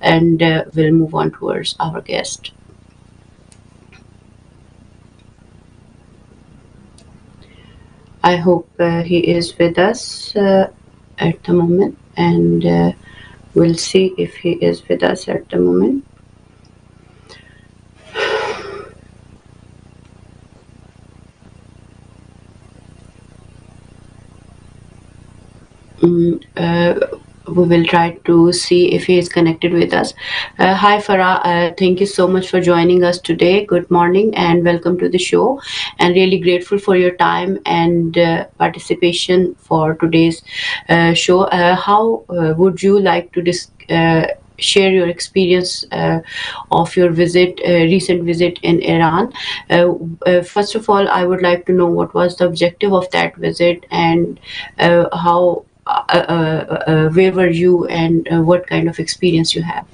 and we'll move on towards our guest. I hope he is with us at the moment, and we'll see if he is with us at the moment. We will try to see if he is connected with us. Hi Farah, thank you so much for joining us today. Good morning and welcome to the show, and really grateful for your time and participation for today's show. How would you like to share your experience of your recent visit in Iran? First of all, I would like to know what was the objective of that visit, and how where were you, and what kind of experience you have?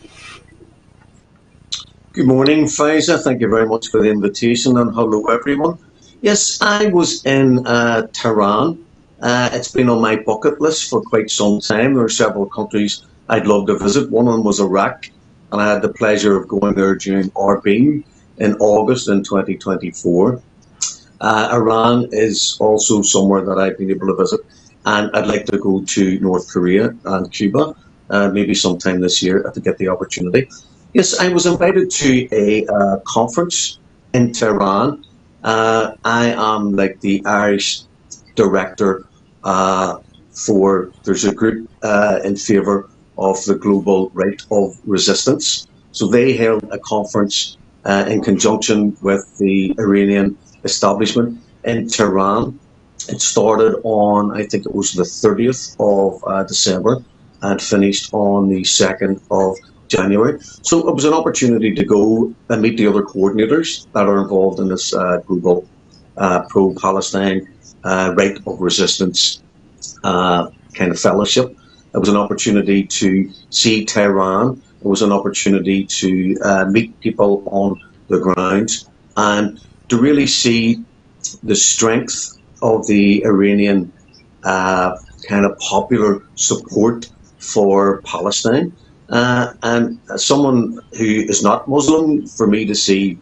Good morning, FAIZA. Thank you very much for the invitation, and hello, everyone. Yes, I was in Tehran. It's been on my bucket list for quite some time. There are several countries I'd love to visit. One of them was Iraq, and I had the pleasure of going there during Arbaeen in August in 2024. Iran is also somewhere that I've been able to visit, and I'd like to go to North Korea and Cuba, maybe sometime this year if I get the opportunity. Yes, I was invited to a conference in Tehran. I am like the Irish director there's a group in favour of the global right of resistance. So they held a conference in conjunction with the Iranian establishment in Tehran. It started on, I think it was the 30th of December and finished on the 2nd of January. So it was an opportunity to go and meet the other coordinators that are involved in this global pro-Palestine right of resistance kind of fellowship. It was an opportunity to see Tehran. It was an opportunity to meet people on the ground and to really see the strength of the Iranian kind of popular support for Palestine. And as someone who is not Muslim, for me to see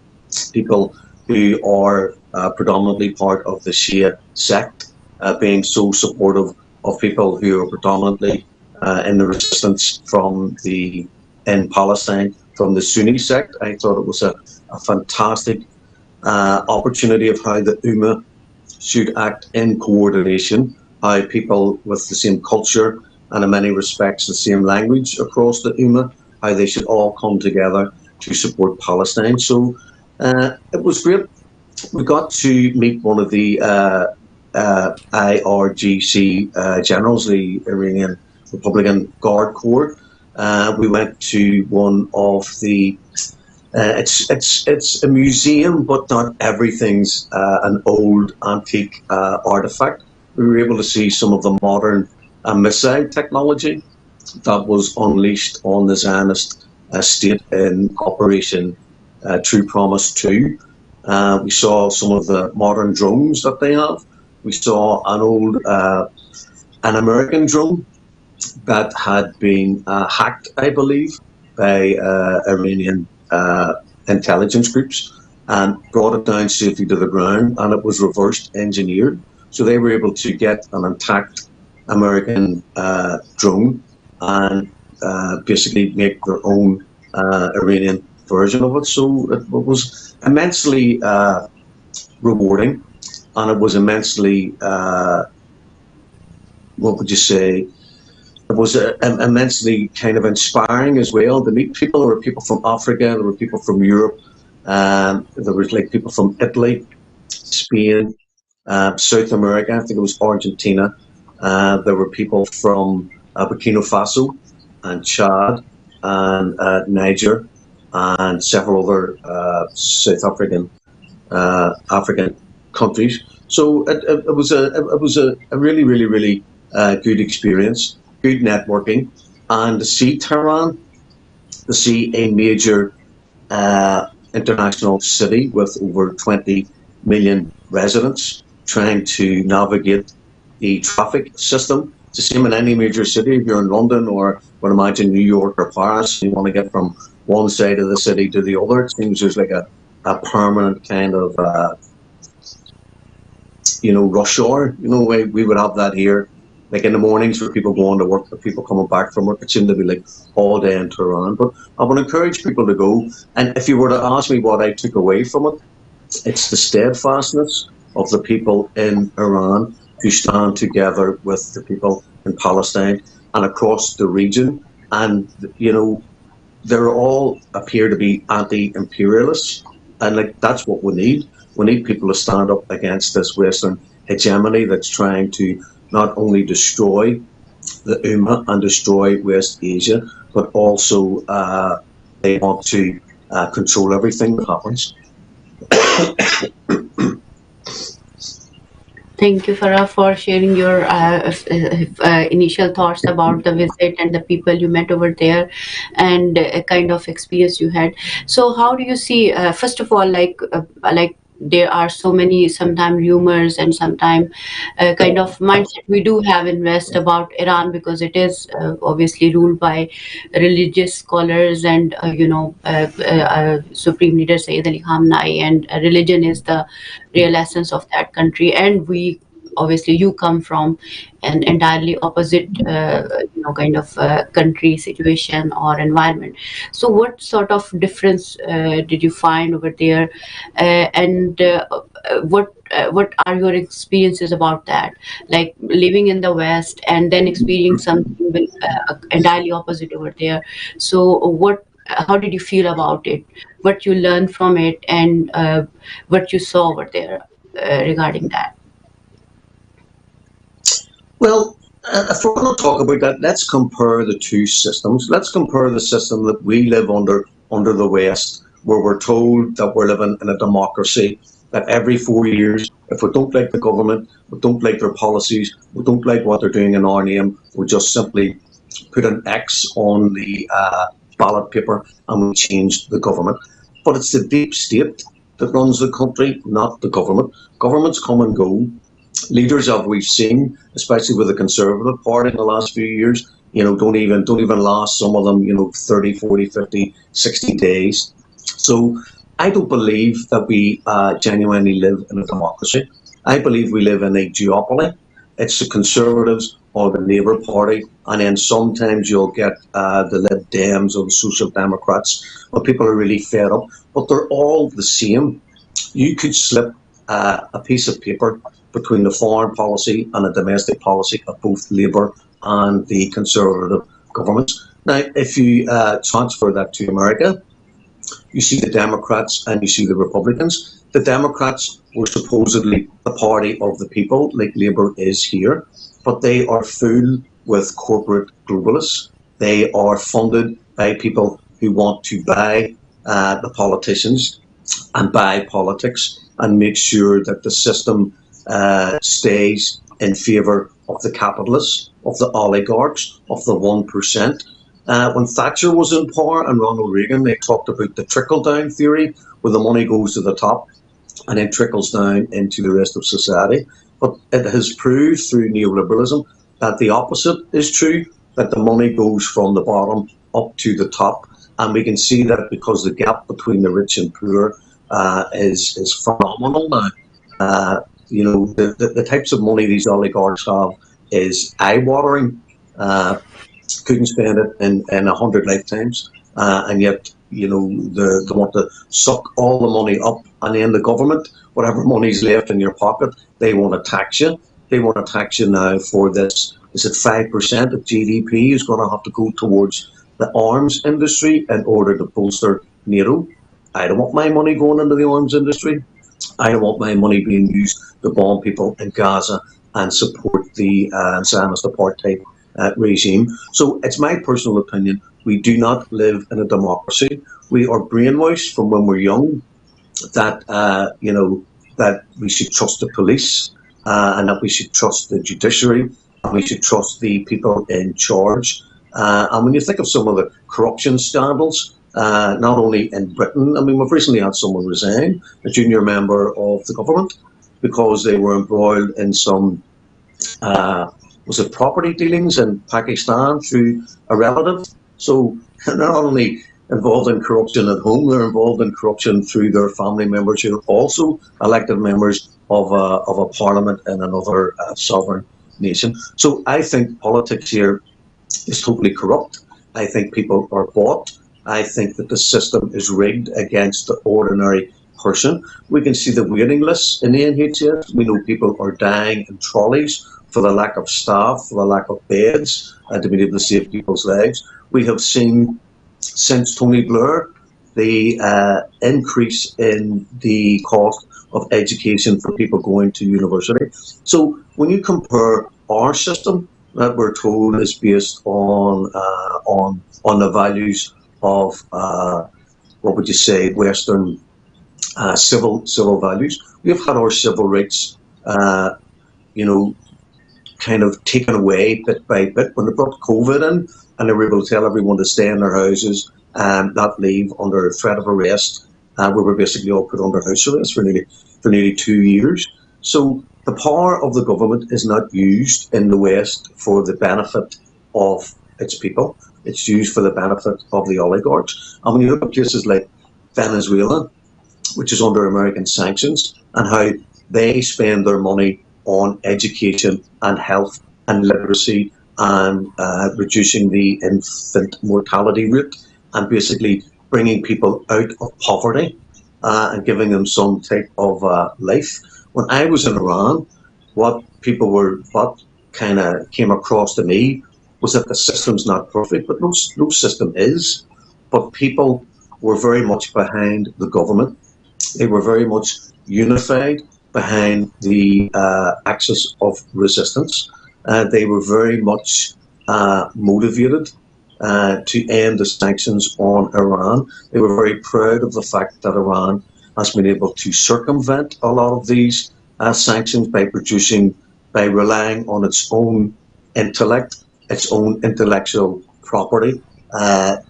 people who are predominantly part of the Shia sect being so supportive of people who are predominantly in the resistance in Palestine from the Sunni sect, I thought it was a fantastic opportunity of how the Ummah should act in coordination, how people with the same culture and in many respects the same language across the Ummah, how they should all come together to support Palestine. So it was great. We got to meet one of the IRGC generals, the Iranian Republican Guard Corps. We went to one of the it's a museum, but not everything's an old antique artifact. We were able to see some of the modern missile technology that was unleashed on the Zionist state in Operation True Promise 2. We saw some of the modern drones that they have. We saw an American drone that had been hacked, I believe, by Iranian intelligence groups and brought it down safely to the ground, and it was reversed engineered. So they were able to get an intact American drone and basically make their own Iranian version of it. So it was immensely rewarding, and it was immensely, what would you say, it was immensely kind of inspiring as well to meet people. There were people from Africa, there were people from Europe, there was like people from Italy, Spain, South America, I think it was Argentina. There were people from Burkina Faso and Chad and Niger and several other South African countries. So it was a really, really, really good experience. Good networking, and to see Tehran, to see a major international city with over 20 million residents trying to navigate the traffic system It's the same in any major city. If you're in London or, would imagine, New York or Paris, you want to get from one side of the city to the other. It seems there's like a permanent kind of, rush hour. We would have that here, like in the mornings for people going to work, for people coming back from work. It seemed to be like all day in Tehran. But I would encourage people to go. And if you were to ask me what I took away from it, it's the steadfastness of the people in Iran who stand together with the people in Palestine and across the region. And, they're all appear to be anti-imperialists. And like that's what we need. We need people to stand up against this Western hegemony that's trying to not only destroy the Ummah and destroy West Asia, but also they want to control everything that happens. Thank you, Farah, for sharing your initial thoughts about the visit and the people you met over there, and a kind of experience you had. So, how do you see? First of all, like there are so many sometimes rumors and sometimes kind of mindset we do have in West about Iran, because it is obviously ruled by religious scholars and Supreme Leader Sayyid Ali Khamenei, and religion is the real essence of that country. And we obviously you come from an entirely opposite kind of country situation or environment. So what sort of difference did you find over there, and what are your experiences about that, like living in the West and then experiencing something entirely opposite over there? So how did you feel about it, what you learned from it, and what you saw over there regarding that? Well, if we're going to talk about that, let's compare the two systems. Let's compare the system that we live under the West, where we're told that we're living in a democracy, that every 4 years, if we don't like the government, we don't like their policies, we don't like what they're doing in our name, we just simply put an X on the ballot paper and we change the government. But it's the deep state that runs the country, not the government. Governments come and go. Leaders that we've seen, especially with the Conservative Party in the last few years, don't even last, some of them, 30, 40, 50, 60 days. So I don't believe that we genuinely live in a democracy. I believe we live in a duopoly. It's the Conservatives or the Labour Party, and then sometimes you'll get the Lib Dems or the Social Democrats, where people are really fed up, but they're all the same. You could slip a piece of paper between the foreign policy and the domestic policy of both Labour and the Conservative governments. Now, if you transfer that to America, you see the Democrats and you see the Republicans. The Democrats were supposedly the party of the people, like Labour is here, but they are full with corporate globalists. They are funded by people who want to buy the politicians and buy politics and make sure that the system stays in favour of the capitalists, of the oligarchs, of the 1%. When Thatcher was in power and Ronald Reagan, they talked about the trickle-down theory, where the money goes to the top and then trickles down into the rest of society. But it has proved through neoliberalism that the opposite is true, that the money goes from the bottom up to the top. And we can see that because the gap between the rich and poor is phenomenal now. The types of money these oligarchs have is eye-watering. Couldn't spend it in 100 lifetimes, and yet they want to suck all the money up, and then the government, whatever money's left in your pocket, they want to tax you. They want to tax you now for this. Is it 5% of GDP is going to have to go towards the arms industry in order to bolster NATO? I don't want my money going into the arms industry. I don't want my money being used to bomb people in Gaza and support the Zionist apartheid regime. So it's my personal opinion, we do not live in a democracy. We are brainwashed from when we're young that that we should trust the police and that we should trust the judiciary and we should trust the people in charge. And when you think of some of the corruption scandals, not only in Britain, I mean, we've recently had someone resign, a junior member of the government, because they were embroiled in some was it property dealings in Pakistan through a relative. So they're not only involved in corruption at home, they're involved in corruption through their family members who are also elected members of a parliament in another sovereign nation. So I think politics here is totally corrupt. I think people are bought. I think that the system is rigged against the ordinary person. We can see the waiting lists in the NHS. We know people are dying in trolleys for the lack of staff, for the lack of beds, to be able to save people's lives. We have seen, since Tony Blair, the increase in the cost of education for people going to university. So when you compare our system that we're told is based on the values of what would you say, Western civil values, we've had our civil rights, you know, kind of taken away bit by bit. When they brought COVID in and they were able to tell everyone to stay in their houses and not leave under threat of arrest, we were basically all put under house arrest for nearly 2 years. So the power of the government is not used in the West for the benefit of its people. It's used for the benefit of the oligarchs. And when you look at places like Venezuela, which is under American sanctions, and how they spend their money on education and health and literacy and reducing the infant mortality rate and basically bringing people out of poverty and giving them some type of life. When I was in Iran, what kind of came across to me was that the system's not perfect, but no system is. But people were very much behind the government. They were very much unified behind the axis of resistance. They were very much motivated to end the sanctions on Iran. They were very proud of the fact that Iran has been able to circumvent a lot of these sanctions by relying on its own intellect, its own intellectual property,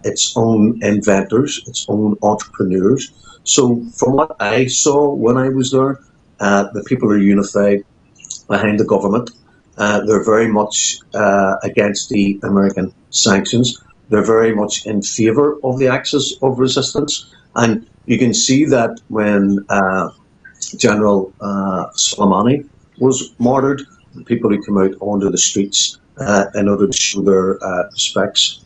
its own inventors, its own entrepreneurs. So from what I saw when I was there, the people are unified behind the government. They're very much against the American sanctions. They're very much in favour of the axis of resistance. And you can see that when General Soleimani was martyred, the people who came out onto the streets in order to show their respects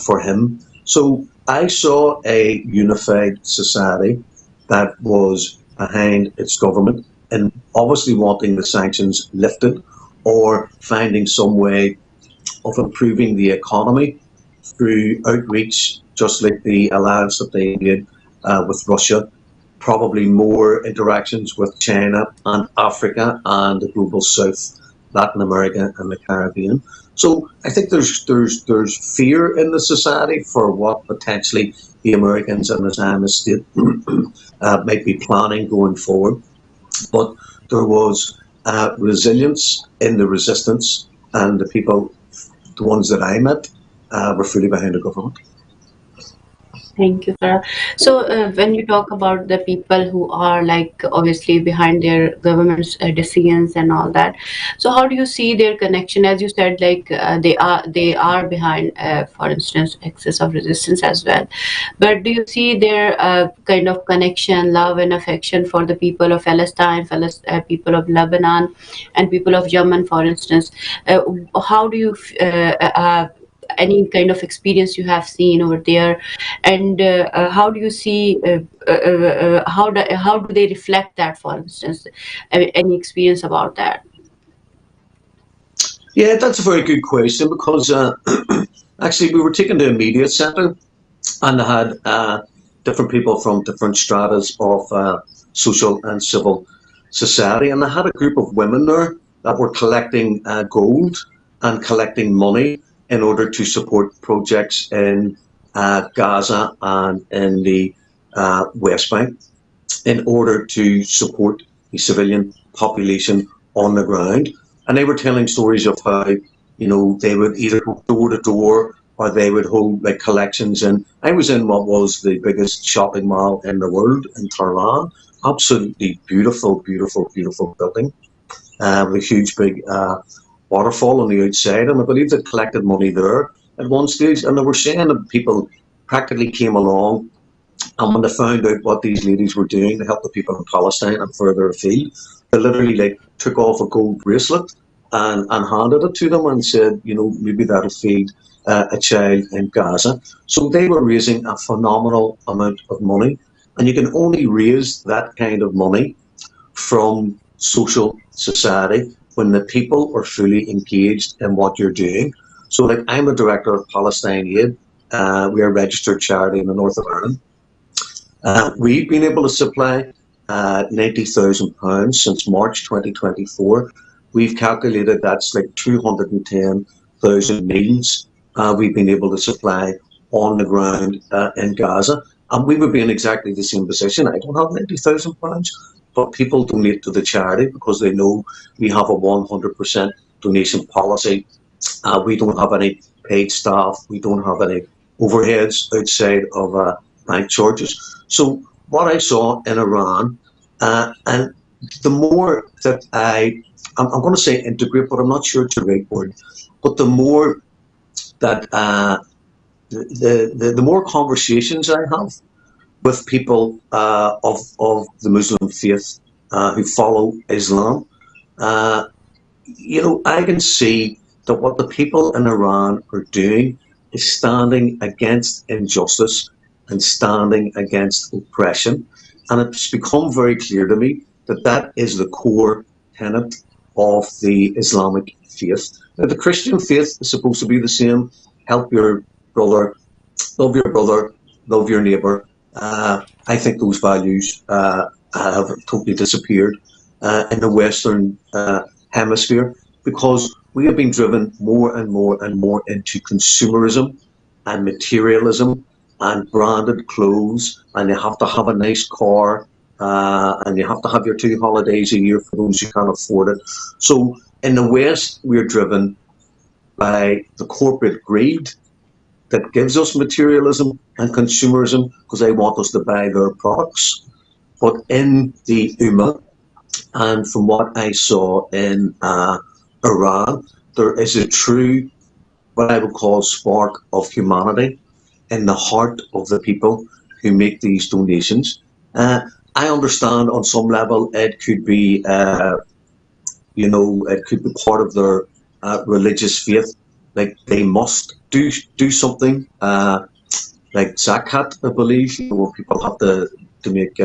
for him. So I saw a unified society that was behind its government and obviously wanting the sanctions lifted or finding some way of improving the economy through outreach, just like the alliance that they made with Russia, probably more interactions with China and Africa and the global south, Latin America and the Caribbean. So I think there's fear in the society for what potentially the Americans and the Zionist state might be planning going forward. But there was resilience in the resistance, and the people, the ones that I met, were fully behind the government. Thank you, Farah. So, when you talk about the people who are like obviously behind their government's decisions and all that, so how do you see their connection? As you said, like they are behind, for instance, excess of resistance as well. But do you see their kind of connection, love, and affection for the people of Palestine, people of Lebanon, and people of Yemen, for instance? How do you any kind of experience you have seen over there, and how do you see how do they reflect that, for instance? Any experience about that? Yeah, that's a very good question because actually we were taken to a media centre and they had different people from different stratas of social and civil society, and they had a group of women there that were collecting gold and collecting money in order to support projects in Gaza and in the West Bank, in order to support the civilian population on the ground. And they were telling stories of how, you know, they would either go door to door or they would hold like collections. And I was in what was the biggest shopping mall in the world in Tehran. Absolutely beautiful, beautiful, beautiful building with a huge big waterfall on the outside, and I believe they collected money there at one stage, and they were saying that people practically came along, and when they found out what these ladies were doing to help the people in Palestine and further afield, they literally like took off a gold bracelet and handed it to them and said, you know, maybe that'll feed a child in Gaza. So they were raising a phenomenal amount of money, and you can only raise that kind of money from social society when the people are fully engaged in what you're doing. So, like, I'm a director of Palestine Aid. We are a registered charity in the north of Ireland. We've been able to supply £90,000 since March 2024. We've calculated that's like 210,000 meals we've been able to supply on the ground in Gaza. And we would be in exactly the same position. I don't have £90,000, but people donate to the charity because they know we have a 100% donation policy. We don't have any paid staff. We don't have any overheads outside of bank charges. So what I saw in Iran, and the more that I'm going to say integrate, but I'm not sure it's the right word, but the more that the more conversations I have with people of the Muslim faith who follow Islam, you know, I can see that what the people in Iran are doing is standing against injustice and standing against oppression. And it's become very clear to me that that is the core tenet of the Islamic faith. Now, the Christian faith is supposed to be the same: help your brother, love your brother, love your neighbour. I think those values have totally disappeared in the Western hemisphere because we have been driven more and more and more into consumerism and materialism and branded clothes, and you have to have a nice car, and you have to have your 2 holidays a year for those who can't afford it. So in the West, we're driven by the corporate greed that gives us materialism and consumerism because they want us to buy their products. But in the Ummah, and from what I saw in Iran, there is a true, what I would call, spark of humanity in the heart of the people who make these donations. I understand on some level it could be, it could be part of their religious faith, like they must do something, like zakat, I believe, where people have to make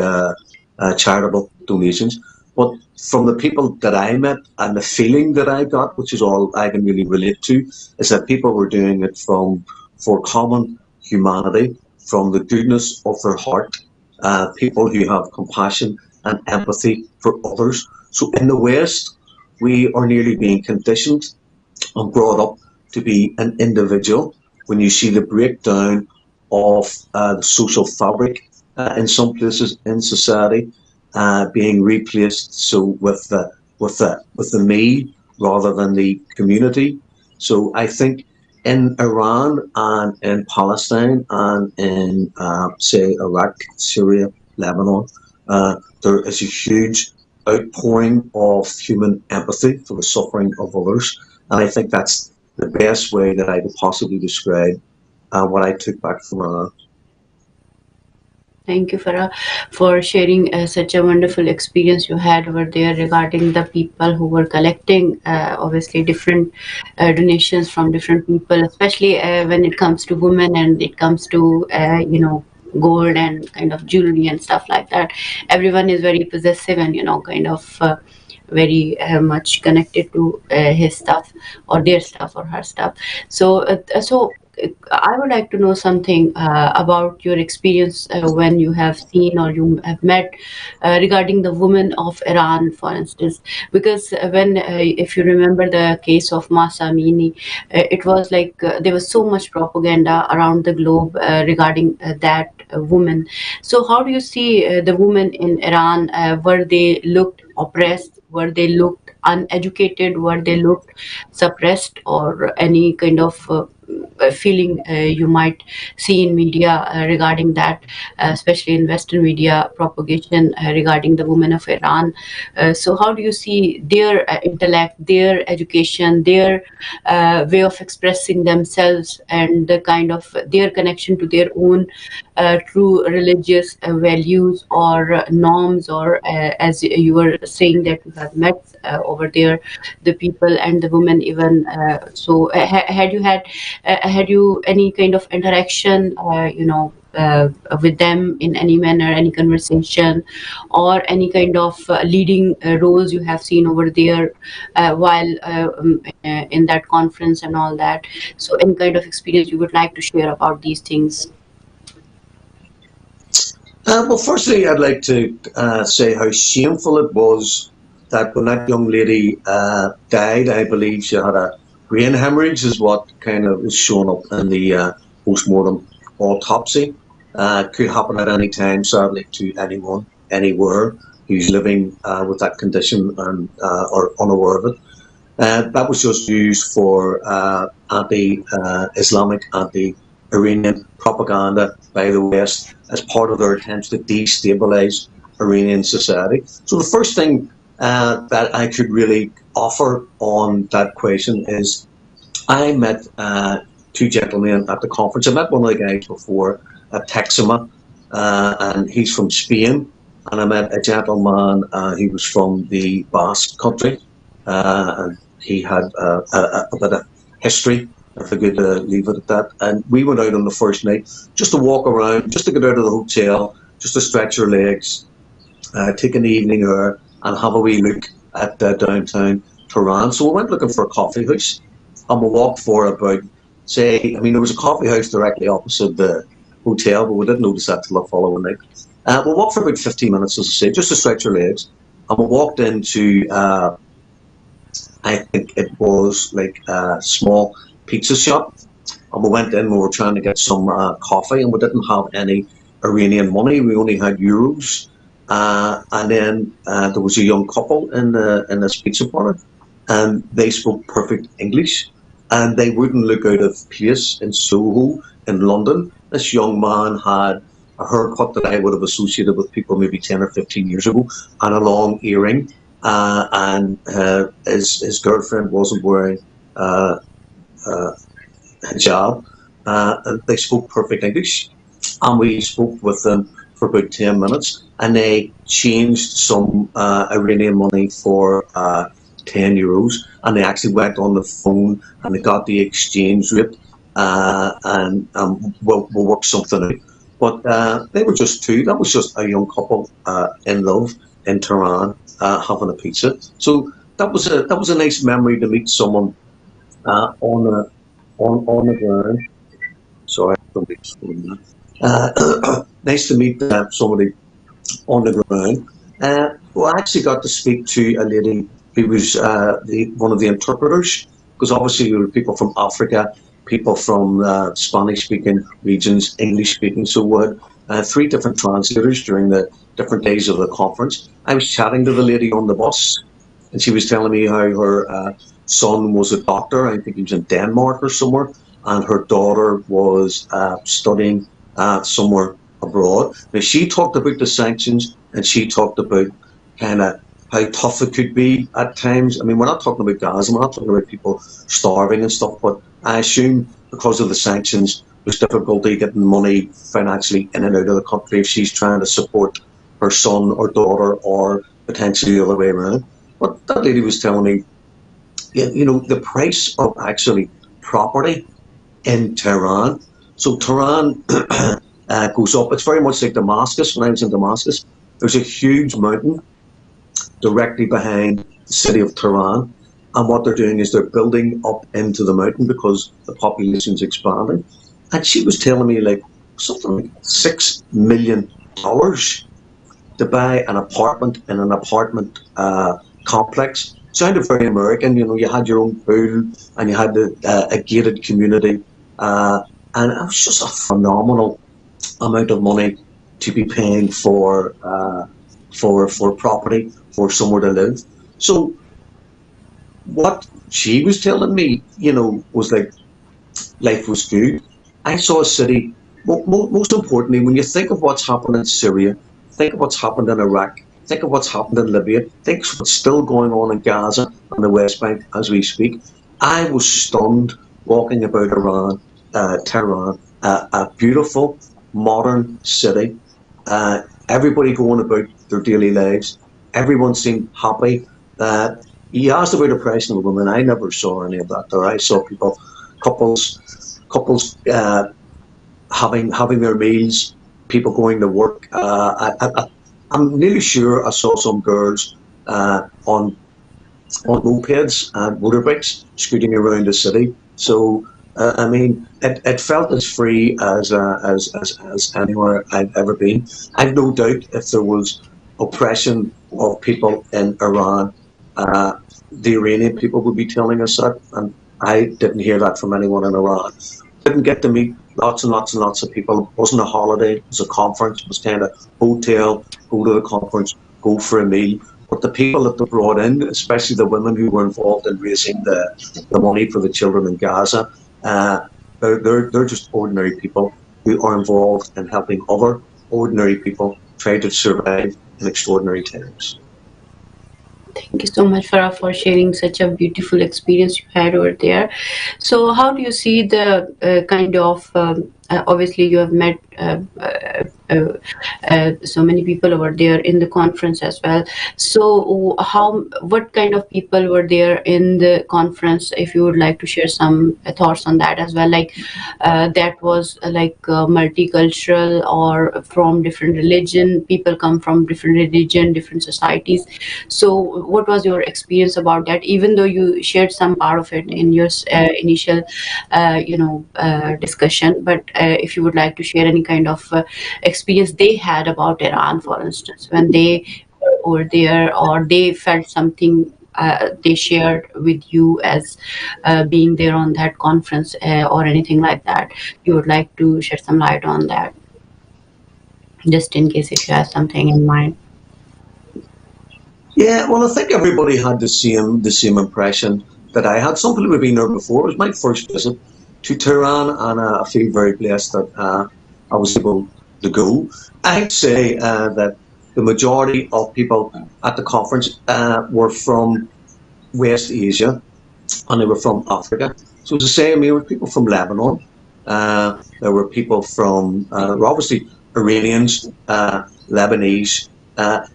charitable donations. But from the people that I met and the feeling that I got, which is all I can really relate to, is that people were doing it for common humanity, from the goodness of their heart, people who have compassion and empathy for others. So in the West, we are nearly being conditioned and brought up to be an individual. When you see the breakdown of the social fabric in some places in society, being replaced with the me rather than the community. So I think in Iran and in Palestine and in say Iraq, Syria, Lebanon, there is a huge outpouring of human empathy for the suffering of others, and I think that's the best way that I could possibly describe what I took back from Iran. Thank you, Farah, for sharing such a wonderful experience you had over there regarding the people who were collecting, obviously, different donations from different people, especially when it comes to women and it comes to, gold and kind of jewelry and stuff like that. Everyone is very possessive and, kind of very much connected to his stuff or their stuff or her stuff. So I would like to know something about your experience when you have seen or you have met regarding the women of Iran, for instance. Because if you remember the case of Masa Amini, it was like there was so much propaganda around the globe regarding that woman. So, how do you see the women in Iran? Were they looked oppressed? Were they looked uneducated? Were they looked suppressed, or any kind of feeling you might see in media regarding that, especially in Western media propagation regarding the women of Iran. So, how do you see their intellect, their education, their way of expressing themselves, and the kind of their connection to their own true religious values or norms, or as you were saying that you have met over there the people and the women even. So, had you any kind of interaction, with them in any manner, any conversation, or any kind of leading roles you have seen over there while in that conference and all that? So, any kind of experience you would like to share about these things? Well, firstly, I'd like to say how shameful it was that when that young lady died, I believe she had a brain hemorrhage, is what kind of is shown up in the post-mortem autopsy. Could happen at any time, sadly, to anyone, anywhere who's living with that condition and or unaware of it. That was just used for anti-Islamic, anti-Iranian propaganda by the West as part of their attempts to destabilize Iranian society. So the first thing that I could really offer on that question is I met two gentlemen at the conference. I met one of the guys before at Texima, and he's from Spain. And I met a gentleman, he was from the Basque country, and he had a bit of history. I figured to leave it at that. And we went out on the first night just to walk around, just to get out of the hotel, just to stretch our legs, take an evening air, and have a wee look at downtown Tehran. So we went looking for a coffee house, and we walked for about, say, I mean, there was a coffee house directly opposite the hotel, but we didn't notice that till the following night. We walked for about 15 minutes, as I say, just to stretch our legs. And we walked into, I think it was like a small pizza shop. And we went in, we were trying to get some coffee, and we didn't have any Iranian money. We only had euros. And then there was a young couple in this pizza parlor, and they spoke perfect English, and they wouldn't look out of place in Soho in London. This young man had a haircut that I would have associated with people maybe 10 or 15 years ago, and a long earring, and his girlfriend wasn't wearing hijab. And they spoke perfect English, and we spoke with them for about 10 minutes, and they changed some Iranian money for 10 euros, and they actually went on the phone and they got the exchange rate, and we'll work something out. But they were just two. That was just a young couple in love in Tehran, having a pizza. So that was a nice memory to meet someone on the ground. Sorry, somebody's phone now. Nice to meet somebody on the ground. Well, I actually got to speak to a lady who was one of the interpreters, because obviously there were people from Africa, people from Spanish-speaking regions, English-speaking. So we had three different translators during the different days of the conference. I was chatting to the lady on the bus, and she was telling me how her son was a doctor. I think he was in Denmark or somewhere, and her daughter was studying somewhere abroad. Now, she talked about the sanctions, and she talked about kind of how tough it could be at times. I mean, we're not talking about Gaza, we're not talking about people starving and stuff, but I assume because of the sanctions, there's difficulty getting money financially in and out of the country if she's trying to support her son or daughter, or potentially the other way around. But that lady was telling me, you know, the price of actually property in Tehran. So Tehran goes up. It's very much like Damascus. When I was in Damascus, there's a huge mountain directly behind the city of Tehran. And what they're doing is they're building up into the mountain because the population's expanding. And she was telling me like something like $6 million to buy an apartment in an apartment complex. Sounded very American, you know, you had your own pool and you had a gated community. And it was just a phenomenal amount of money to be paying for property, for somewhere to live. So what she was telling me, you know, was like life was good. I saw a city, most importantly, when you think of what's happened in Syria, think of what's happened in Iraq, think of what's happened in Libya, think of what's still going on in Gaza and the West Bank as we speak. I was stunned walking about Tehran, a beautiful, modern city. Everybody going about their daily lives. Everyone seemed happy. You asked about depression of women. I never saw any of that there. I saw people, couples having their meals, people going to work. I'm nearly sure I saw some girls on mopeds and motorbikes scooting around the city. So I mean, it felt as free as anywhere I've ever been. I've no doubt if there was oppression of people in Iran, the Iranian people would be telling us that, and I didn't hear that from anyone in Iran. Didn't get to meet lots and lots and lots of people. It wasn't a holiday, it was a conference. It was kind of hotel, go to the conference, go for a meal. But the people that they brought in, especially the women who were involved in raising the money for the children in Gaza, they're just ordinary people who are involved in helping other ordinary people try to survive in extraordinary times. Thank you so much, Farah, for sharing such a beautiful experience you had over there. So, how do you see the kind of obviously you have met so many people over there in the conference as well. So, what kind of people were there in the conference? If you would like to share some thoughts on that as well, like that was multicultural or from different religion. People come from different religion, different societies. So, what was your experience about that? Even though you shared some part of it in your initial, discussion, but if you would like to share any kind of experience they had about Iran, for instance, when they were over there, or they felt something they shared with you as being there on that conference, or anything like that, you would like to shed some light on that, just in case if you have something in mind. Yeah, well, I think everybody had the same impression that I had. Some people have been there before. It was my first visit to Tehran, and I feel very blessed that I was able to go. I'd say that the majority of people at the conference were from West Asia, and they were from Africa. So it's the same. There were people from Lebanon. There were people from obviously Iranians, Lebanese,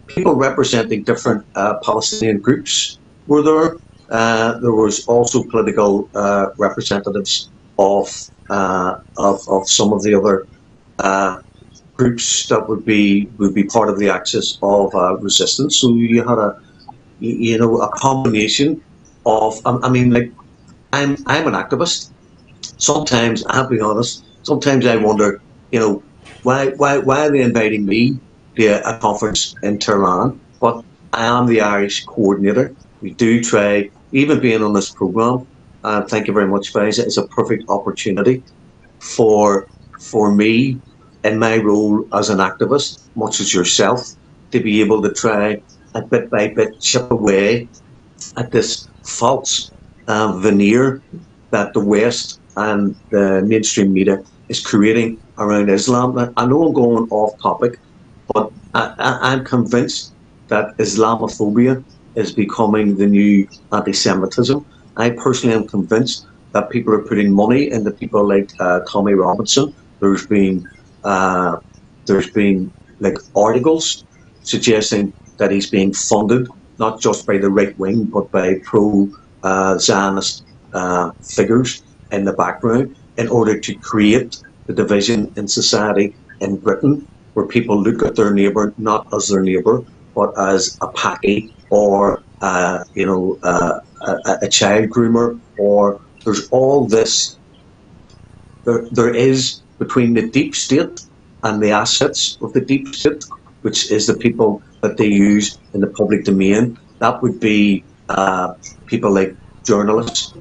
people representing different Palestinian groups were there. There was also political representatives of some of the other groups that would be part of the axis of resistance. So you had a combination of. I mean, like I'm an activist. Sometimes I'll be honest. Sometimes I wonder, why are they inviting me to a conference in Tehran? But I am the Irish coordinator. We do try, even being on this program. Thank you very much, FAIZA. It's a perfect opportunity for me in my role as an activist, much as yourself, to be able to try a bit by bit chip away at this false veneer that the West and the mainstream media is creating around Islam. I know I'm going off topic, but I'm convinced that Islamophobia is becoming the new anti-Semitism. I personally am convinced that people are putting money into people like Tommy Robinson. There's been like articles suggesting that he's being funded not just by the right wing but by pro-Zionist figures in the background in order to create the division in society in Britain, where people look at their neighbour not as their neighbour but as a packy or a child groomer, or there's all this. There is between the deep state and the assets of the deep state, which is the people that they use in the public domain. That would be people like journalists,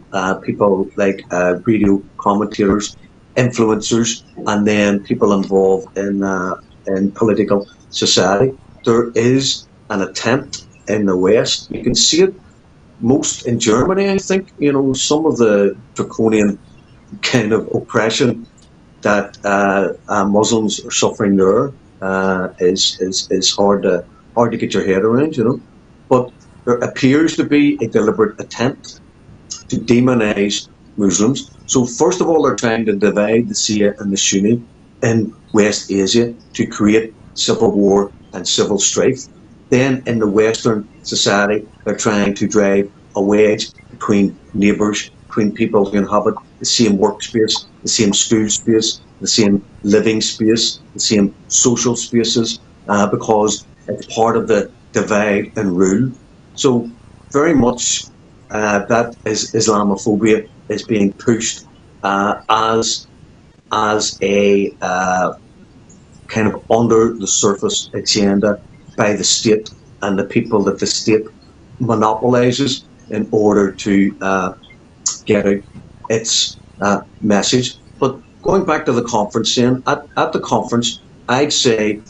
people like radio commentators, influencers, and then people involved in political society. There is an attempt in the West. You can see it most in Germany, I think. Some of the draconian kind of oppression that Muslims are suffering there is hard to get your head around, you know. But there appears to be a deliberate attempt to demonize Muslims. So first of all, they're trying to divide the Shia and the Sunni in West Asia to create civil war and civil strife. Then in the Western society, they're trying to drive a wedge between neighbours, between people who inhabit the same workspace, the same school space, the same living space, the same social spaces, because it's part of the divide and rule. So very much that is Islamophobia is being pushed as a kind of under the surface agenda by the state and the people that the state monopolizes in order to get out its message. But going back to the conference, then, at the conference, I'd say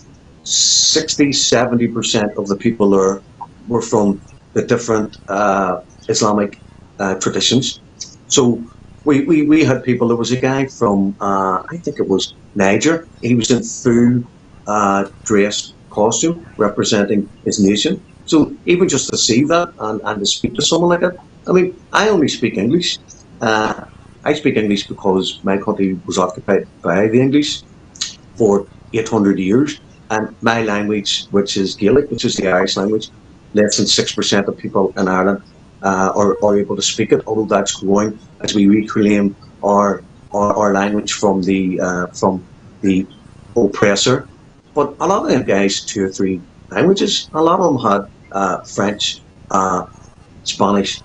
60–70% of the people there were from the different Islamic traditions. So we had people. There was a guy from I think it was Niger. He was in full dress costume representing his nation. So even just to see that and to speak to someone like that, I mean, I only speak English. I speak English because my country was occupied by the English for 800 years, and my language, which is Gaelic, which is the Irish language, less than 6% of people in Ireland are able to speak it, although that's growing as we reclaim our language from the oppressor. But a lot of them guys, 2 or 3 languages. A lot of them had French, Spanish,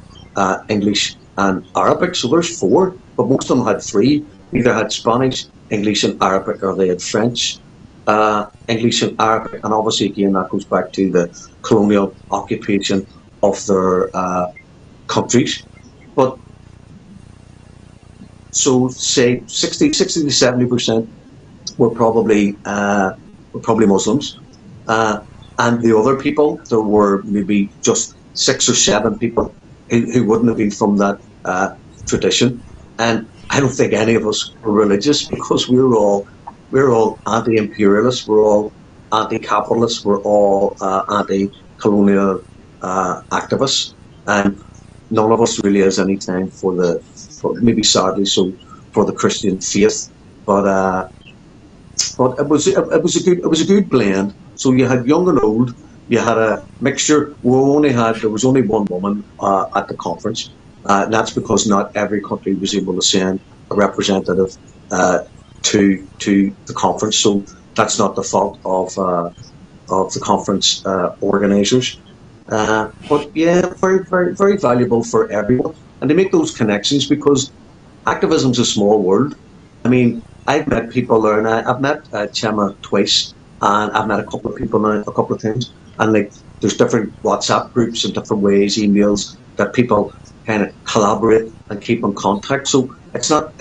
English, and Arabic. So there's 4, but most of them had 3. Either had Spanish, English, and Arabic, or they had French, English, and Arabic. And obviously, again, that goes back to the colonial occupation of their countries. But so say 60–70% were probably Muslims, and the other people, there were maybe just 6 or 7 people who wouldn't have been from that tradition. And I don't think any of us were religious, because we're all anti-imperialists, we're all anti-capitalists, we're all anti-colonial activists, and none of us really has any time for maybe sadly so, for the Christian faith. But it was a good blend. So you had young and old. You had a mixture. There was only one woman at the conference. And that's because not every country was able to send a representative to the conference. So that's not the fault of the conference organisers. But yeah, very, very, very valuable for everyone. And they make those connections, because activism's a small world. I mean, I've met people there, and I've met Chema twice, and I've met a couple of people now a couple of times. And like, there's different WhatsApp groups and different ways, emails, that people kind of collaborate and keep in contact. So it's not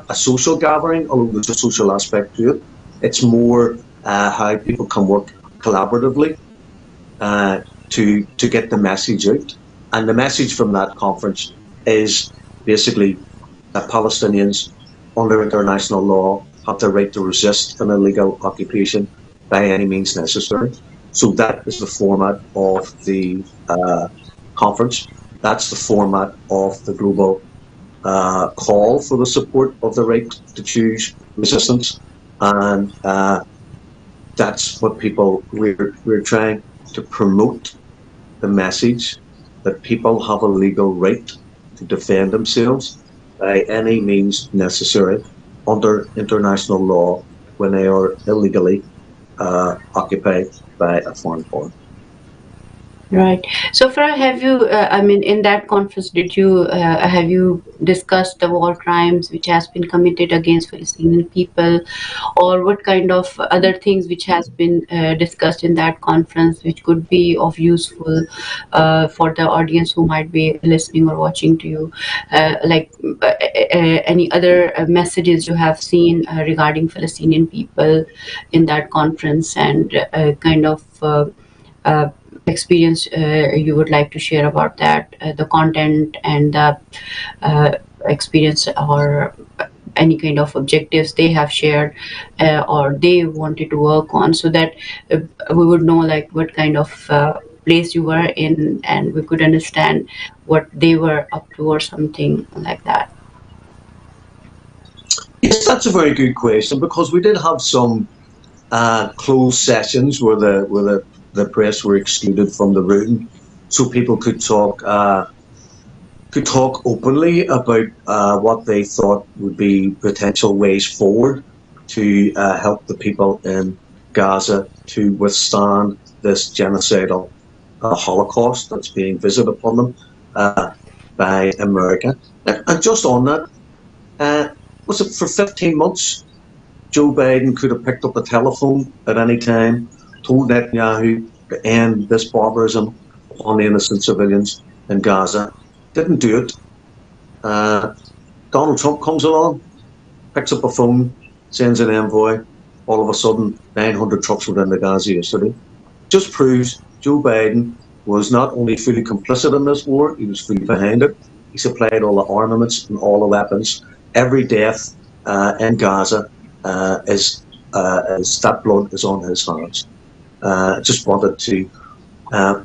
a social gathering, although there's a social aspect to it. It's more how people can work collaboratively to get the message out. And the message from that conference is basically that Palestinians, under international law, have the right to resist an illegal occupation by any means necessary. So that is the format of the conference. That's the format of the global call for the support of the right to choose resistance. And that's what we're trying to promote, the message that people have a legal right to defend themselves by any means necessary under international law when they are illegally occupied by a foreign power. Right. So, Farah, have you, in that conference, have you discussed the war crimes which has been committed against Palestinian people, or what kind of other things which has been discussed in that conference, which could be of useful for the audience who might be listening or watching to you, any other messages you have seen regarding Palestinian people in that conference, and kind of experience you would like to share about that, the content and the experience, or any kind of objectives they have shared or they wanted to work on, so that we would know like what kind of place you were in, and we could understand what they were up to or something like that. Yes, that's a very good question, because we did have some closed sessions where the press were excluded from the room, so people could talk openly about what they thought would be potential ways forward to help the people in Gaza to withstand this genocidal Holocaust that's being visited upon them by America. And just on that, was it for 15 months? Joe Biden could have picked up a telephone at any time, told Netanyahu to end this barbarism upon innocent civilians in Gaza. Didn't do it. Donald Trump comes along, picks up a phone, sends an envoy. All of a sudden, 900 trucks were in the Gaza yesterday. Just proves Joe Biden was not only fully complicit in this war, he was fully behind it. He supplied all the armaments and all the weapons. Every death in Gaza is that blood is on his hands. Just wanted to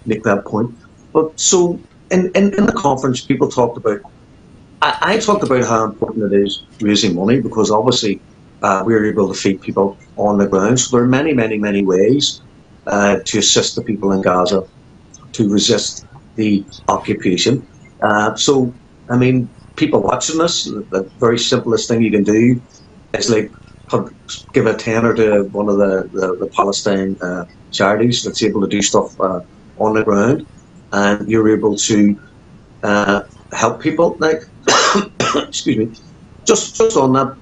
make that point. But so in the conference, people talked about. I talked about how important it is raising money, because obviously we're able to feed people on the ground. So there are many, many, many ways to assist the people in Gaza to resist the occupation. So, I mean, people watching this, the very simplest thing you can do is like give a tenner to one of the Palestine charities that's able to do stuff on the ground, and you're able to help people. Like, excuse me, just on that,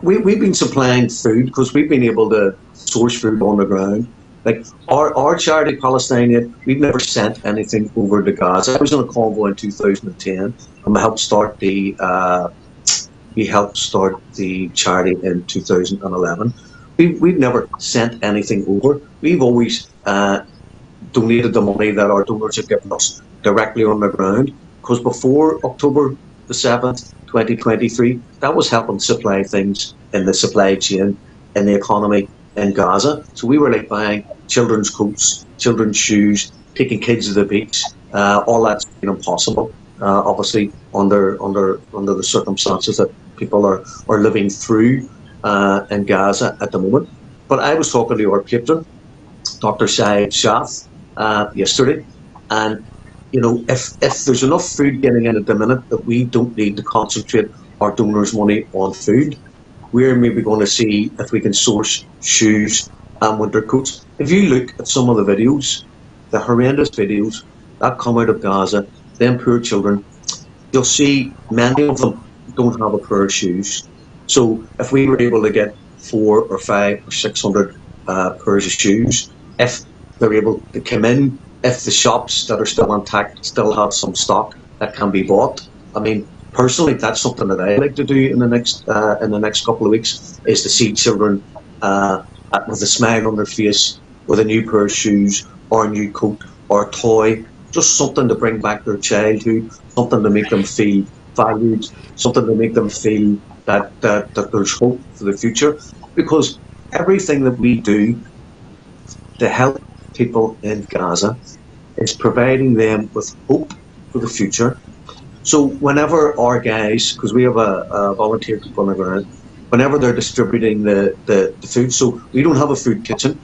we've been supplying food because we've been able to source food on the ground. Like our charity, Palestinian, we've never sent anything over to Gaza. I was on a convoy in 2010, and we helped start the charity in 2011. We've never sent anything over. We've always donated the money that our donors have given us directly on the ground. Because before October the 7th, 2023, that was helping supply things in the supply chain, in the economy in Gaza. So we were like buying children's coats, children's shoes, taking kids to the beach. All that's been impossible, obviously, under the circumstances that people are living through in Gaza at the moment. But I was talking to our patron, Dr. Syed Shaf, yesterday, and you know, if there's enough food getting in at the minute that we don't need to concentrate our donors' money on food, we're maybe going to see if we can source shoes and winter coats. If you look at some of the videos, the horrendous videos that come out of Gaza, them poor children, you'll see many of them don't have a pair of shoes. So if we were able to get 400 or 500 or 600 pairs of shoes, if they're able to come in, if the shops that are still intact still have some stock that can be bought. I mean, personally, that's something that I like to do in the next couple of weeks, is to see children with a smile on their face, with a new pair of shoes or a new coat or a toy, just something to bring back their childhood, something to make them feel valued, something to make them feel that there's hope for the future. Because everything that we do to help people in Gaza is providing them with hope for the future. So whenever our guys, because we have a volunteer group on the ground, whenever they're distributing the food, so we don't have a food kitchen,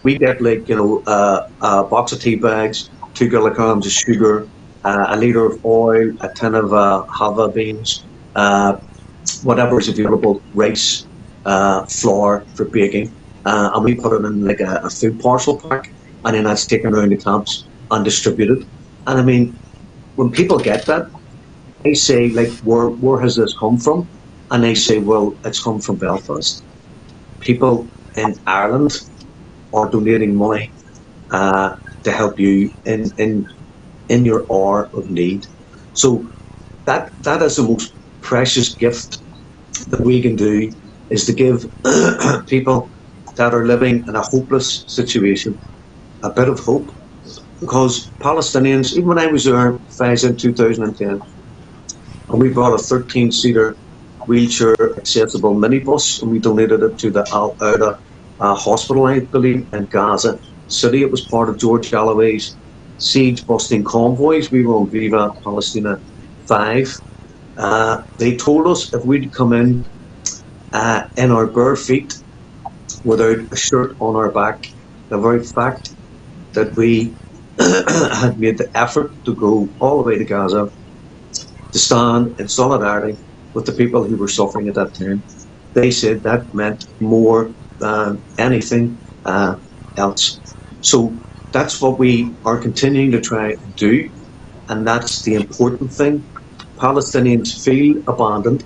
we get like, you know, a box of tea bags, 2 kilograms of sugar, a litre of oil, a tin of hava beans, whatever is available, rice, flour for baking, and we put it in like a food parcel pack, and then that's taken around the camps and distributed. And I mean, when people get that, they say, like, where has this come from? And they say, well, it's come from Belfast. People in Ireland are donating money to help you in your hour of need. So that is the most precious gift that we can do, is to give people that are living in a hopeless situation a bit of hope. Because Palestinians, even when I was there, FAIZA in 2010, and we brought a 13-seater wheelchair accessible minibus, and we donated it to the Al Auda hospital, I believe, in Gaza City. It was part of George Galloway's siege busting convoys. We were on Viva Palestina 5. They told us if we'd come in our bare feet without a shirt on our back, the very fact that we had made the effort to go all the way to Gaza to stand in solidarity with the people who were suffering at that time, they said that meant more than anything else. So that's what we are continuing to try and do, and that's the important thing. Palestinians feel abandoned.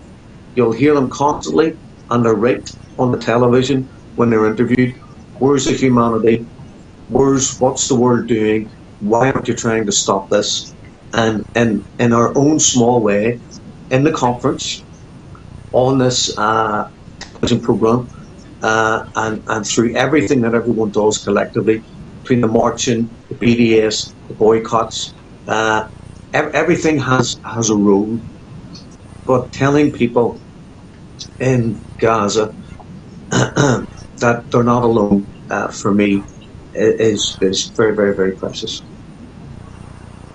You'll hear them constantly, and they're right on the television when they're interviewed. Where's the humanity? What's the world doing? Why aren't you trying to stop this? And in our own small way, in the conference, on this television program, and through everything that everyone does collectively, between the marching, the BDS, the boycotts, everything has a role. But telling people in Gaza that they're not alone, for me, is very, very, very precious.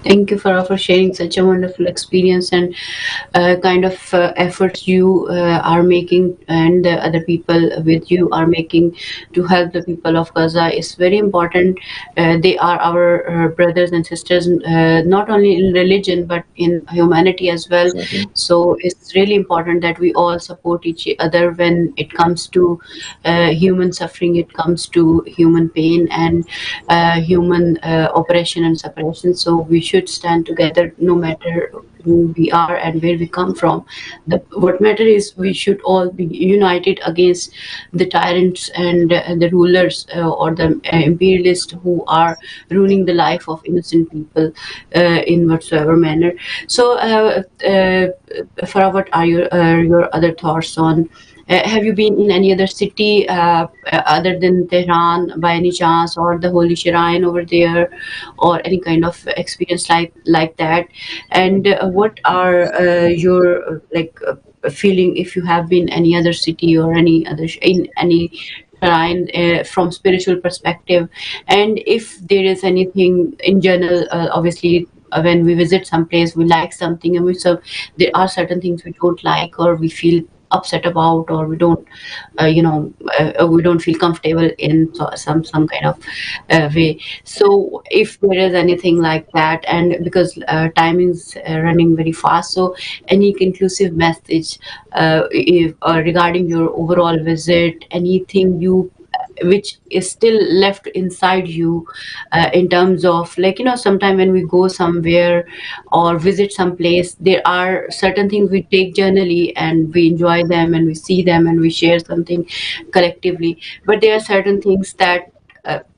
Thank you, Farah, for sharing such a wonderful experience and kind of efforts you are making, and the other people with you are making to help the people of Gaza is very important. They are our brothers and sisters, not only in religion but in humanity as well. Exactly. So it's really important that we all support each other when it comes to human suffering, it comes to human pain and human oppression and suppression. So we should stand together no matter who we are and where we come from. What matters is we should all be united against the tyrants and the rulers or the imperialists who are ruining the life of innocent people in whatsoever manner. So, Farah, what are your other thoughts on? Have you been in any other city other than Tehran by any chance, or the Holy Shrine over there, or any kind of experience like that? And what are your feeling if you have been any other city or any other in any shrine from spiritual perspective, and if there is anything in general, obviously. When we visit some place, we like something, and there are certain things we don't like, or we feel upset about, or we don't feel comfortable in some kind of way. So if there is anything like that, and because time is running very fast, so any conclusive message regarding your overall visit, anything you which is still left inside you in terms of, sometime when we go somewhere or visit some place, there are certain things we take generally and we enjoy them and we see them and we share something collectively, but there are certain things that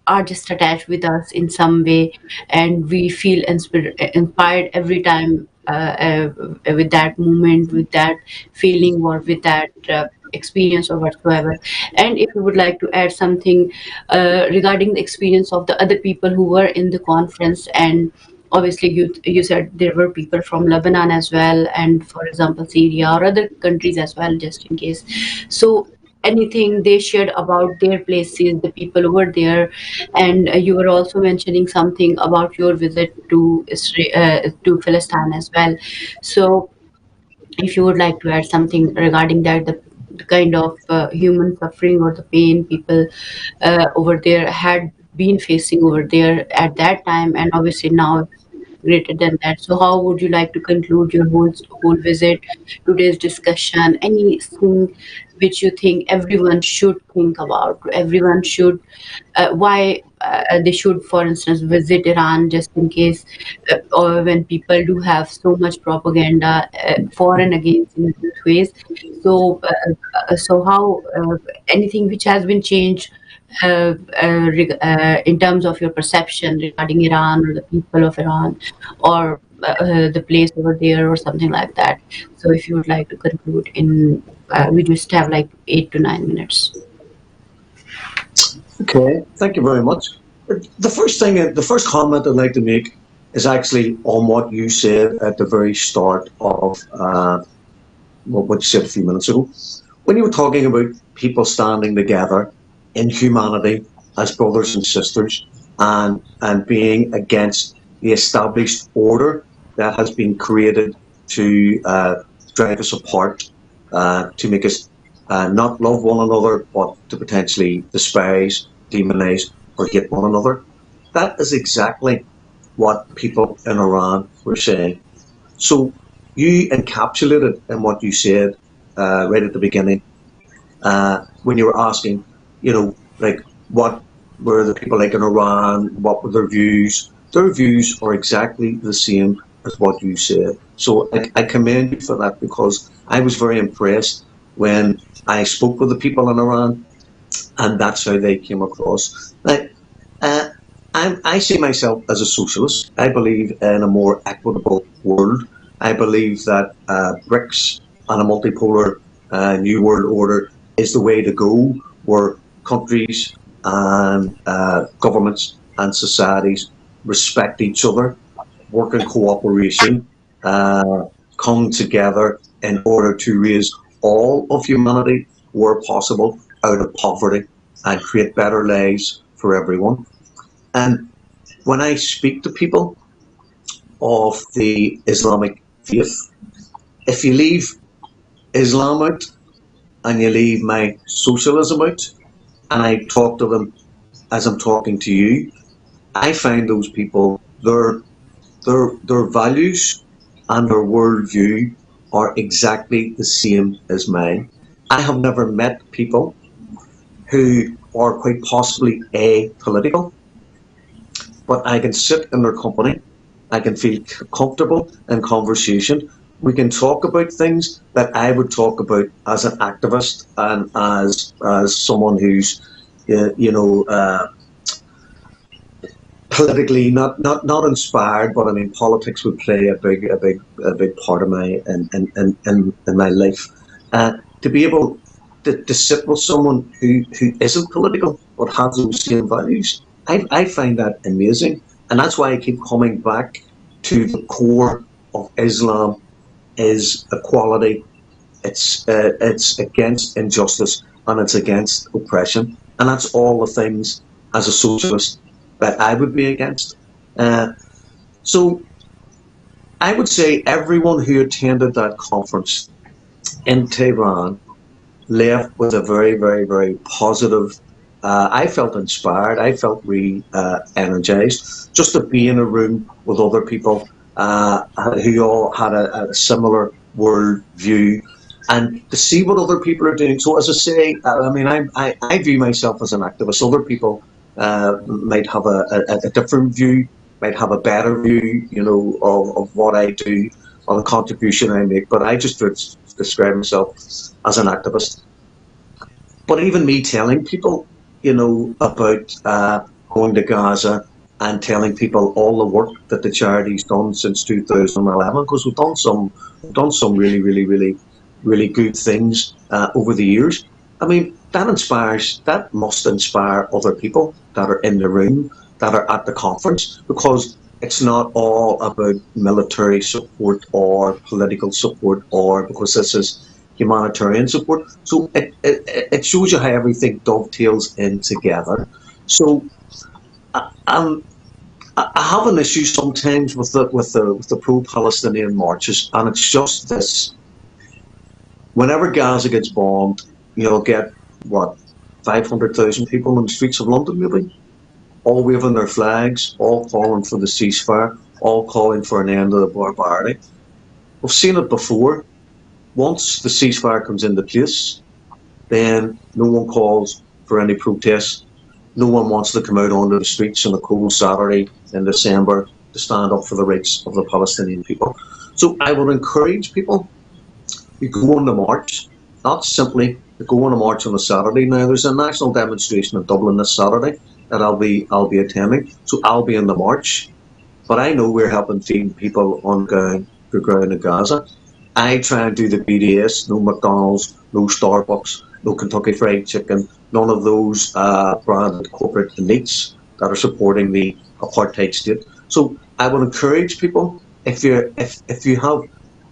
are just attached with us in some way, and we feel inspired every time with that moment, with that feeling, or with that experience or whatsoever. And if you would like to add something regarding the experience of the other people who were in the conference, and obviously you said there were people from Lebanon as well, and for example Syria or other countries as well, just in case. So anything they shared about their places, the people over there, and you were also mentioning something about your visit to Israel, to Palestine as well. So if you would like to add something regarding that, the kind of human suffering or the pain people over there had been facing over there at that time, and obviously now it's greater than that. So how would you like to conclude your whole visit, today's discussion? Anything which you think everyone should think about, everyone should why they should, for instance, visit Iran, just in case, or when people do have so much propaganda for and against in both ways. So, so how anything which has been changed in terms of your perception regarding Iran or the people of Iran, or the place over there or something like that. So, if you would like to conclude in, we just have like 8 to 9 minutes. Okay, thank you very much. The first comment I'd like to make is actually on what you said at the very start of what you said a few minutes ago. When you were talking about people standing together in humanity as brothers and sisters, and being against the established order that has been created to drive us apart, to make us not love one another, but to potentially despise, demonize, or hate one another. That is exactly what people in Iran were saying. So you encapsulated in what you said right at the beginning, when you were asking, like, what were the people like in Iran? What were their views? Their views are exactly the same as what you said. So I commend you for that, because I was very impressed when I spoke with the people in Iran, and that's how they came across. Now, uh, I see myself as a socialist. I believe in a more equitable world. I believe that BRICS and a multipolar new world order is the way to go, where countries and governments and societies respect each other, work in cooperation, uh, come together in order to raise all of humanity where possible out of poverty and create better lives for everyone. And when I speak to people of the Islamic faith, if you leave Islam out and you leave my socialism out, and I talk to them as I'm talking to you, I find those people, their values and their worldview are exactly the same as mine. I have never met people who are quite possibly apolitical, but I can sit in their company. I can feel comfortable in conversation. We can talk about things that I would talk about as an activist, and as someone who's, politically not inspired, but I mean politics would play a big part of my in my life. To be able to sit with someone who isn't political but has those same values, I find that amazing, and that's why I keep coming back to the core of Islam is equality. It's against injustice, and it's against oppression, and that's all the things as a socialist that I would be against. Uh, so I would say everyone who attended that conference in Tehran left with a very, very, very positive. I felt inspired. I felt energized just to be in a room with other people who all had a similar world view, and to see what other people are doing. So, as I say, I mean, I view myself as an activist. Other people might have a different view, might have a better view, of what I do or the contribution I make. But I just describe myself as an activist. But even me telling people, about going to Gaza and telling people all the work that the charity's done since 2011, because we've done some really, really, really, really good things over the years. I mean, that must inspire other people that are in the room, that are at the conference, because it's not all about military support or political support, or because this is humanitarian support. So it shows you how everything dovetails in together. So um, I have an issue sometimes with the pro-Palestinian marches, and it's just this: whenever Gaza gets bombed, you'll get what 500,000 people in the streets of London, maybe, all waving their flags, all calling for the ceasefire, all calling for an end to the barbarity. We've seen it before. Once the ceasefire comes into place, then no one calls for any protests. No one wants to come out onto the streets on a cold Saturday in December to stand up for the rights of the Palestinian people. So I would encourage people to go on the march, not simply to go on a march on a Saturday. Now there's a national demonstration in Dublin this Saturday that I'll be attending, so I'll be in the march. But I know we're helping feed people on the ground in Gaza. I try and do the BDS, no McDonald's, no Starbucks, no Kentucky Fried Chicken, none of those branded corporate elites that are supporting the apartheid state. So I would encourage people, if you have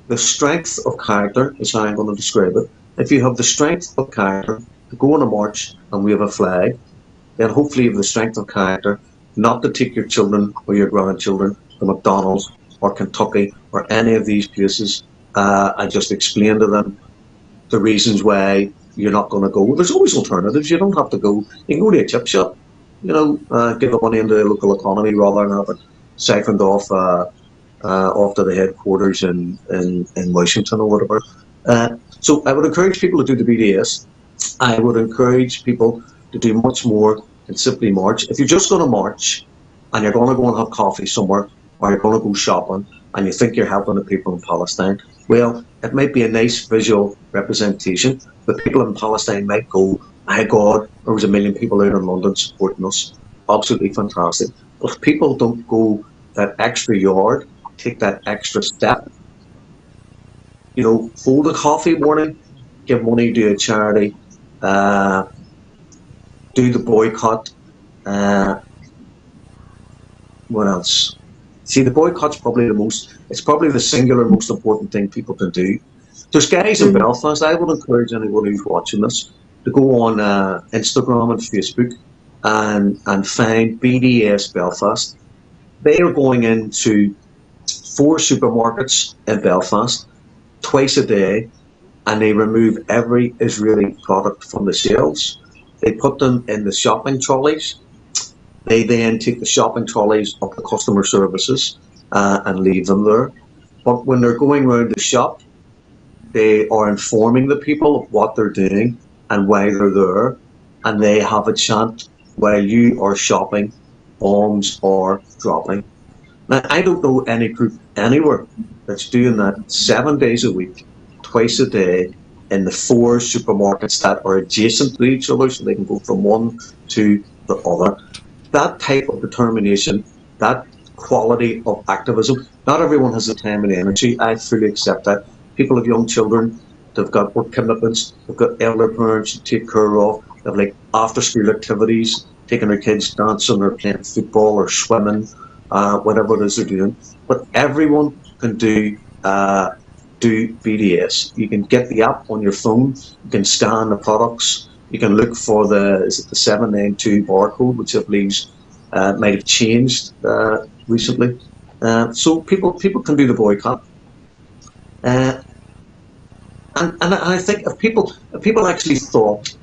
the strength of character is how I'm going to describe it. If you have the strength of character to go on a march and wave a flag, then hopefully you have the strength of character not to take your children or your grandchildren to McDonald's or Kentucky or any of these places and just explain to them the reasons why you're not going to go. There's always alternatives. You don't have to go. You can go to a chip shop, give the money into the local economy rather than have it siphoned off to the headquarters in Washington or whatever. So I would encourage people to do the BDS. I would encourage people to do much more than simply march. If you're just going to march and you're going to go and have coffee somewhere or you're going to go shopping and you think you're helping the people in Palestine, well, it might be a nice visual representation. The people in Palestine might go, my God, there was 1 million people out in London supporting us. Absolutely fantastic. But if people don't go that extra yard, take that extra step, hold a coffee morning, give money to a charity, do the boycott. What else? See, the boycott's probably it's probably the singular most important thing people can do. There's guys in Belfast. I would encourage anyone who's watching this to go on Instagram and Facebook and find BDS Belfast. They are going into 4 supermarkets in Belfast twice a day, and they remove every Israeli product from the shelves. They put them in the shopping trolleys. They then take the shopping trolleys up to customer services and leave them there. But when they're going around the shop, they are informing the people of what they're doing and why they're there, and they have a chant while you are shopping, bombs are dropping. Now, I don't know any group anywhere that's doing that 7 days a week, twice a day, in the 4 supermarkets that are adjacent to each other, so they can go from one to the other. That type of determination, that quality of activism, not everyone has the time and the energy. I fully accept that. People have young children, they've got work commitments, they've got elder parents to take care of, they have like after school activities, taking their kids dancing or playing football or swimming, whatever it is they're doing. But everyone can do BDS. You can get the app on your phone, you can scan the products, you can look for the 792 barcode, which I believe might have changed recently. So people can do the boycott. And I think if people actually thought,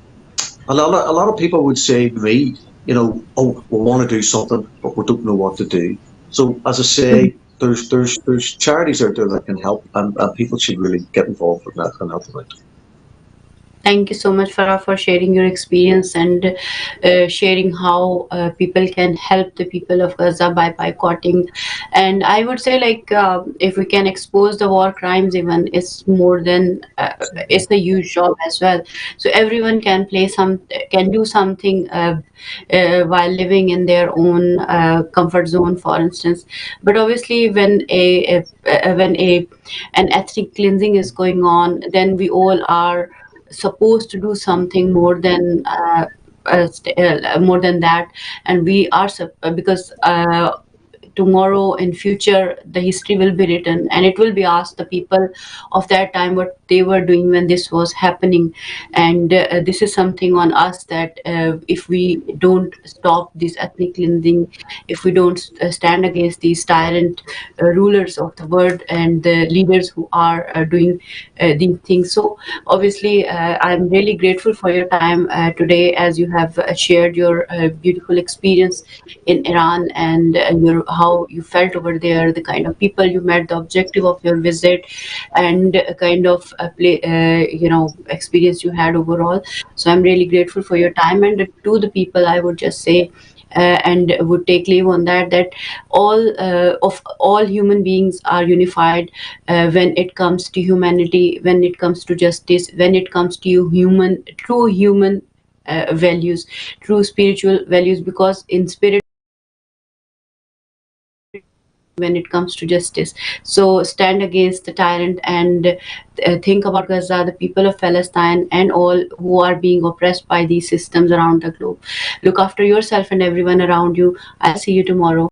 a lot of people would say to me, oh, we want to do something, but we don't know what to do. So as I say, there's charities out there that can help, and people should really get involved with that and help them out. Thank you so much, Farah, for sharing your experience and sharing how people can help the people of Gaza by boycotting. And I would say, if we can expose the war crimes, even it's more than it's a huge job as well. So everyone can do something while living in their own comfort zone, for instance. But obviously, when an ethnic cleansing is going on, then we all are supposed to do something more than that, and we are because tomorrow in future the history will be written, and it will be asked the people of that time what they were doing when this was happening. And this is something on us that if we don't stop this ethnic cleansing, if we don't stand against these tyrant rulers of the world and the leaders who are doing these things. So obviously I'm really grateful for your time today, as you have shared your beautiful experience in Iran and how you felt over there, the kind of people you met, the objective of your visit, and kind of experience you had overall. So I'm really grateful for your time, and to the people I would just say and would take leave on that all human beings are unified when it comes to humanity, when it comes to justice, when it comes to true human values, true spiritual values, because in spirit when it comes to justice. So stand against the tyrant and think about Gaza, the people of Palestine, and all who are being oppressed by these systems around the globe. Look after yourself and everyone around you. I'll see you tomorrow.